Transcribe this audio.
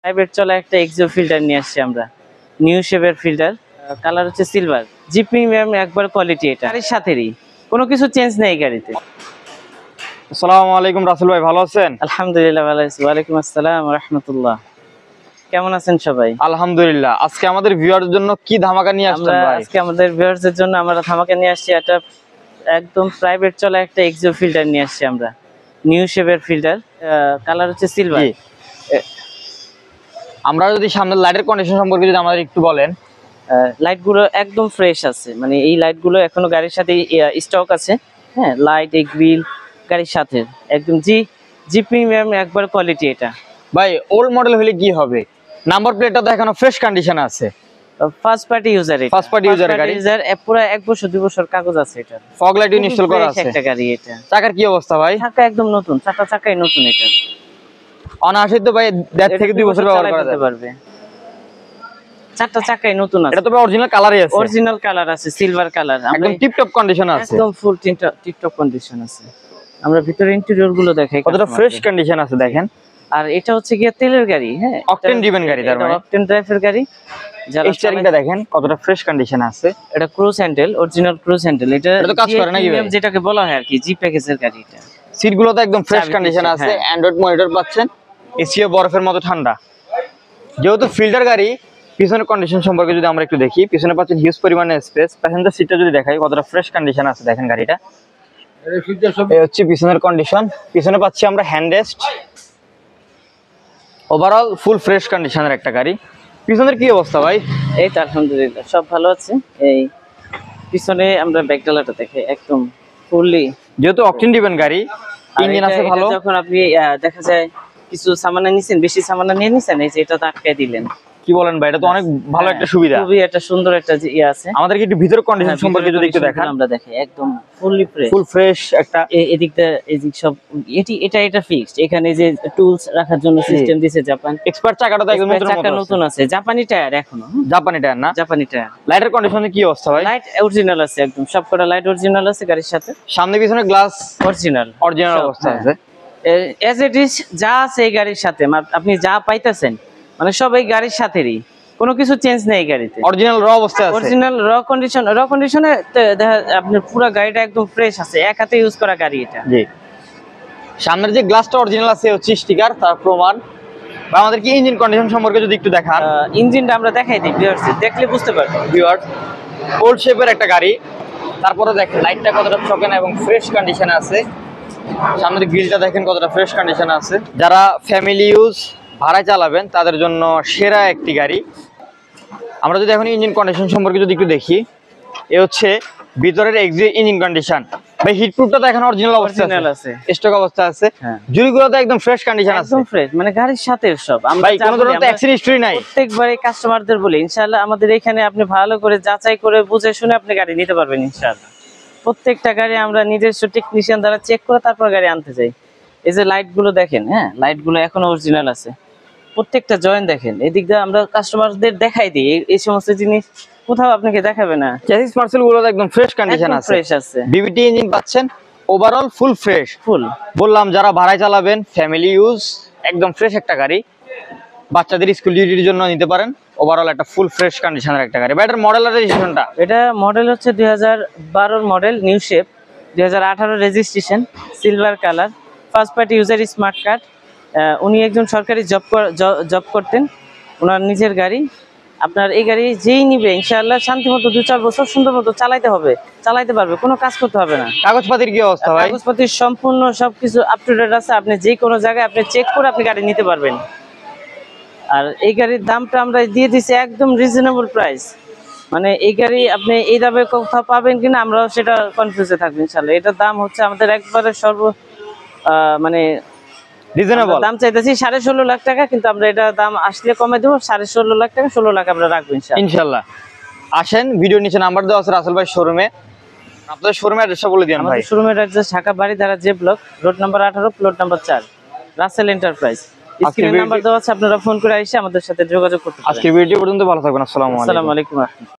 Private চলা একটা Exo filter নিয়ে আসছি আমরা, নিউ শেপের ফিল্টার, কালার হচ্ছে সিলভার, জি প্রিমিয়াম একবার কোয়ালিটি। এটা গাড়ির সাথেই, কোনো কিছু চেঞ্জ নেই গাড়িতে। আসসালামু আলাইকুম রাসেল ভাই, ভালো আছেন? আলহামদুলিল্লাহ ভালো আছি। ওয়ালাইকুম আসসালাম ওয়া রাহমাতুল্লাহ। কেমন আছেন সবাই? আলহামদুলিল্লাহ। আজকে আমাদের ভিউয়ারদের জন্য কি ধামাকা নিয়ে আসছেন ভাই? আজকে আমাদের ভিউয়ারদের জন্য আমরা ধামাকা নিয়ে আসছি একটা একদম প্রাইভেট চলা একটা এক্সো ফিল্টার নিয়ে আসছি আমরা, নিউ শেপের ফিল্টার, কালার হচ্ছে সিলভার। আমরা যদি সামনের লাইটের কন্ডিশন সম্পর্কে যদি আমাদের একটু বলেন। লাইটগুলো একদম ফ্রেশ আছে, মানে এই লাইটগুলো এখনো গাড়ির সাথে স্টক আছে। হ্যাঁ, লাইট এই গ্রিল গাড়ির সাথে একদম জি প্রিমিয়াম একবার কোয়ালিটি। এটা ভাই ওল্ড মডেল হলে কি হবে? নাম্বার প্লেটটা তো এখনো ফ্রেশ কন্ডিশনে আছে। First party user, first party user গাড়ি, পুরো 1 বছর 2 বছর কাগজ আছে। এটা ফগ লাইট ইনস্টল করা আছে একটা গাড়ি। এটা চাকার কি অবস্থা ভাই? চাকা একদম নতুন, চাকাই নতুন। এটা অনায়াসে তো ভাই 1.5 থেকে 2 বছর ব্যবহার করা যেতে পারবে। চারটা চাকাই নতুন আছে। এটা তো অরিজিনাল কালারই আছে, অরিজিনাল কালার আছে, সিলভার কালার, একদম টিপ টপ কন্ডিশন আছে, একদম ফুল টিপ টপ কন্ডিশন আছে। আমরা ভিতরে ইন্টেরিয়র গুলো দেখাই, কতটা ফ্রেশ কন্ডিশন আছে দেখেন। আর এটা হচ্ছে গিয়ে তেলের গাড়ি। হ্যাঁ, অকটেন ড্রিভেন গাড়ি, তার মানে অকটেন ড্রাইভের গাড়ি। যারা স্টিয়ারিংটা দেখেন কতটা ফ্রেশ কন্ডিশন আছে। এটা cruise handle, original cruise handle. এটা তো কাজ করে নাকি ভাই? যেটাকে বলা হয় আর কি জি প্যাকেজের গাড়ি। এটা সিটগুলো তো একদম ফ্রেশ কন্ডিশন আছে, অ্যান্ড্রয়েড মনিটর পাচ্ছেন, এসিও বরফের মতো ঠান্ডা। যেহেতু ফিল্টার গাড়ি, পিছনের কন্ডিশন সম্পর্কে যদি আমরা একটু দেখি, পিছনে পাচ্ছেন হিউজ পরিমাণে স্পেস। প্যাসেঞ্জার সিটটা যদি দেখাই কতটা ফ্রেশ কন্ডিশন আছে দেখেন গাড়িটা। এই হচ্ছে পিছনের কন্ডিশন। পিছনে পাচ্ছি আমরা hand rest. Overall full fresh কন্ডিশনের একটা গাড়ি। পিছনের কি অবস্থা ভাই? এই তো আলহামদুলিল্লাহ সব ভালো আছে। এই পিছনে আমরা ব্যাকডালাটা দেখে একদম ফুললি, যেহেতু অকটেন ড্রিভেন গাড়ি, ইঞ্জিন আছে ভালো। যখন আপনি দেখা যায় কিছু সামানা নিছেন, বেশি সামানা নিয়ে নিছেন, এই যে এটা আটকায় দিলেন। কি বলেন ভাই, এটা তো অনেক ভালো একটা সুবিধা, খুবই একটা সুন্দর একটা আছে। আমাদেরকে একটু ভিতর কন্ডিশন সম্পর্কে যদি একটু দেখান। আমরা দেখাই একদম ফুললি ফ্রেশ, ফুল ফ্রেশ একটা। এদিকটা এদিক সব এটা ফিক্সড। এখানে যে টুলস রাখার জন্য সিস্টেম দিয়েছে জাপান। এক্সপার্ট চাকাটা তো একদম নতুন আছে, জাপানি টায়ার এখনো। জাপানি টায়ার না? জাপানি টায়ার। লাইটের কন্ডিশনে কি অবস্থা ভাই? লাইট অরিজিনাল আছে, একদম সবকটা লাইট অরিজিনাল আছে গাড়ির সাথে। সামনে পিছনে গ্লাস অরিজিনাল অবস্থা আছে। এজ ইট ইজ যা আছে এই গাড়ির সাথে, আপনি যা পাইতেছেন মানে সব এই গাড়ির সাথেই, কোনো কিছু চেঞ্জ নেই গাড়িতে। অরিজিনাল র অবস্থা আছে, অরিজিনাল র কন্ডিশনে আপনার পুরো গাড়িটা একদম ফ্রেশ আছে, এক হাতে ইউজ করা গাড়ি এটা। জি, সামনের যে গ্লাসটা অরিজিনাল আছে হচ্ছে স্টিকার, তার প্রমাণ। বা আমাদের কি ইঞ্জিন কন্ডিশন সম্পর্কে যদি একটু দেখান। ইঞ্জিনটা আমরা দেখাই দিই, ভিউয়ার্স দেখলে বুঝতে পারবেন। ভিউয়ার্স, ওল্ড শেপের একটা গাড়ি, তারপরে দেখেন লাইটটা কতটা চকেনা এবং ফ্রেশ কন্ডিশনে আছে। সামনের গ্রিলটা দেখেন কতটা ফ্রেশ কন্ডিশনে আছে। যারা ফ্যামিলি ইউজ ভাড়ায় চালাবেন তাদের জন্য সেরা একটি গাড়ি। আমরা যদি এখন ইঞ্জিন কন্ডিশন সম্পর্কে যদি একটু দেখি, এ হচ্ছে ভিতরের ইঞ্জিন কন্ডিশন। ভাই হিটপ্রুফটা তো এখন অরিজিনাল অবস্থা আছে, স্টক অবস্থা আছে। জুড়িগুলো তো একদম ফ্রেশ কন্ডিশন আছে, একদম ফ্রেশ, মানে গাড়ির সাথে সব। ভাই কোনো ধরনের অ্যাক্সিডেন্ট হিস্টরি নাই। প্রত্যেকবারই কাস্টমারদের বলি ইনশাআল্লাহ আমাদের এখানে আপনি ভালো করে যাচাই করে বুঝে শুনে আপনি গাড়ি নিতে পারবেন ইনশাআল্লাহ। প্রত্যেকটা গাড়ি আমরা নিজস্ব টেকনিশিয়ান দ্বারা চেক করে তারপর গাড়ি আনতে যাই। এই যে লাইট গুলো দেখেন, হ্যাঁ লাইট গুলো এখনো অরিজিনাল আছে, প্রত্যেকটা জয়েন্ট দেখেন। এদিক দিয়ে আমরা কাস্টমারদের দেখাই দিই, এই সমস্ত জিনিস কোথাও আপনাকে দেখাবে না। চ্যাসিস পার্সেল গুলো একদম ফ্রেশ কন্ডিশন আছে, ফ্রেশ আছে। বিবিটি ইঞ্জিন পাচ্ছেন, ওভারঅল ফুল ফ্রেশ। ফুল বললাম যারা ভাড়ায় চালাবেন, ফ্যামিলি ইউজ, একদম ফ্রেশ একটা গাড়ি। বাচ্চাদের স্কুল ডিউটির জন্য নিতে পারেন। ওভারঅল একটা ফুল ফ্রেশ কন্ডিশনের একটা গাড়ি। এটার মডেল আর রেজিস্ট্রেশনটা? এটা মডেল হচ্ছে 2012 model, new shape, 2018 registration, silver colour, first party user, smart card. উনি একজন সরকারি জব করতেন, ওনার নিজের গাড়ি। আপনার এই গাড়ি যেই নিবে ইনশাআল্লাহ শান্তিমতো 2-4 বছর সুন্দর মতো চালাইতে পারবে, কোনো কাজ করতে হবে না। কাগজপাতির কি অবস্থা ভাই? কাগজপাতির সম্পূর্ণ সবকিছু আপ টু ডেট আছে, আপনি যে কোনো জায়গায় আপনি চেক করে আপনি গাড়ি নিতে পারবেন। আর এই গাড়ির দামটা আমরা দিয়ে দিচ্ছি একদম রিজনেবল প্রাইস, মানে এই গাড়ি আপনি এই দামে কোথাও পাবেন কিনা আমরাও সেটা কনফিউজে থাকবো ইনশাআল্লাহ। এটার দাম হচ্ছে আমাদের একবারে মানে রিজনেবল দাম চাইতেছি 16.5 লাখ টাকা, কিন্তু আমরা এটা দাম আসলে কমে দেবো 16.5 লাখ টাকা, 16 লাখ আমরা রাখবো ইনশাআল্লাহ। আসেন, ভিডিও নিচে নাম্বার দেওয়া আছে রাসেল ভাই শোরুমে। আপনাদের শোরুমের অ্যাড্রেসটা বলে দিন ভাই। আমাদের শোরুমের address Dhaka Baridhara J block, road number 18, plot number 4, Rasel Enterprise. স্ক্রিনে নাম্বার দেওয়া আছে, আপনারা ফোন করে এসে আমাদের সাথে যোগাযোগ করতে পারেন। আজকের ভিডিও পর্যন্ত ভালো থাকবেন। আসসালামু আলাইকুম।